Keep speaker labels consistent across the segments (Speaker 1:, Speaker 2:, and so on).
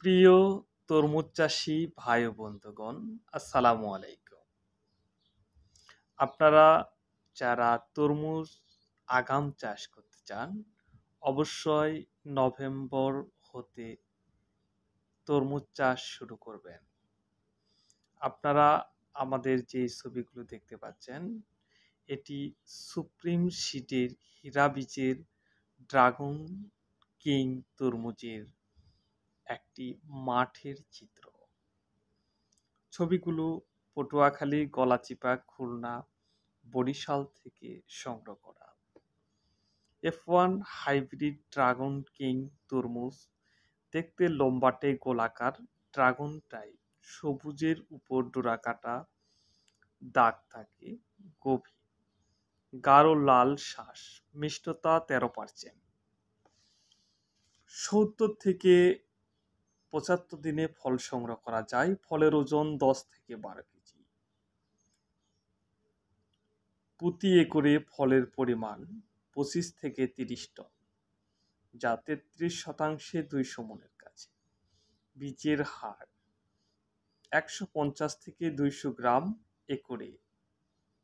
Speaker 1: প্রিয় তরমুজ চাষী ভাই ও বন্ধুগণ, আসসালামু আলাইকুম। আপনারা যারা তরমুজ আগাম চাষ করতে চান, অবশ্যই নভেম্বর হতে তরমুজ চাষ শুরু করবেন। আপনারা আমাদের যে ছবিগুলো দেখতে পাচ্ছেন, এটি সুপ্রিম সিডের হীরা বীজের ড্রাগন কিং তরমুজের একটি মাঠের চিত্র। ছবিগুলো পটুয়াখালী, গলাচিপা, খুলনা, বরিশাল থেকে সংগ্রহ করা। F1 হাইব্রিড ড্রাগন কিং তরমুজ দেখতে লম্বাটে গোলাকার, ড্রাগন টাইপ, সবুজের উপর ডোরাকাটা দাগ থাকে, গভীর গাঢ় লাল শ্বাস, মিষ্টতা 13%। 70 থেকে 75 দিনে ফল সংগ্রহ করা যায়। ফলের ওজন 10 থেকে 12 কেজি। প্রতি একরে ফলের পরিমাণ 25 থেকে 30 টন, যা 33% 200 মনের কাছে। বীজের হার 150 থেকে 200 গ্রাম একরে,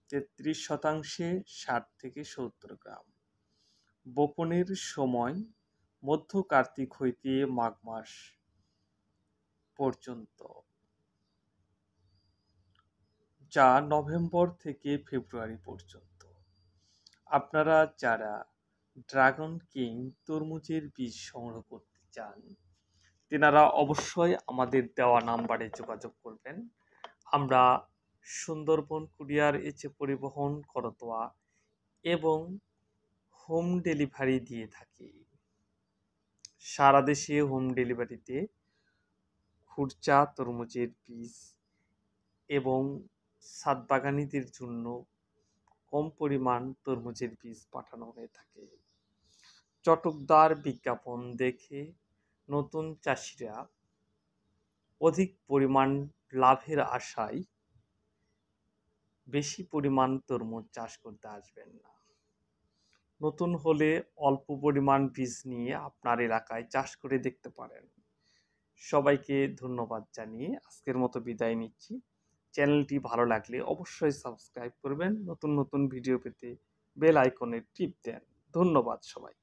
Speaker 1: 33% 60 থেকে 70 গ্রাম। বপনের সময় মধ্য কার্তিক হইতে মাঘ মাস পর্যন্ত, যা নভেম্বর থেকে ফেব্রুয়ারি পর্যন্ত। আপনারা যারা ড্রাগন কিং তরমুজের বীজ সংগ্রহ করতে চান, তেনারা অবশ্যই আমাদের দেওয়া নাম্বারে যোগাযোগ করবেন। আমরা সুন্দরবন কুরিয়ার এজে পরিবহন, করতোয়া এবং হোম ডেলিভারি দিয়ে থাকি। সারা দেশে হোম ডেলিভারিতে খুরচা তরমুজের বীজ এবং ছাদবাগানীদের জন্য কম পরিমাণ তরমুজের বীজ পাঠানো হয়ে থাকে। চটকদার বিজ্ঞাপন দেখে নতুন চাষিরা অধিক পরিমাণ লাভের আশায় বেশি পরিমাণ তরমুজ চাষ করতে আসবেন না। নতুন হলে অল্প পরিমাণ বীজ নিয়ে আপনার এলাকায় চাষ করে দেখতে পারেন। সবাইকে ধন্যবাদ জানিয়ে আজকের মতো বিদায় নিচ্ছি। চ্যানেলটি ভালো লাগলে অবশ্যই সাবস্ক্রাইব করবেন। নতুন নতুন ভিডিও পেতে বেল আইকনে টিপ দেন। ধন্যবাদ সবাই।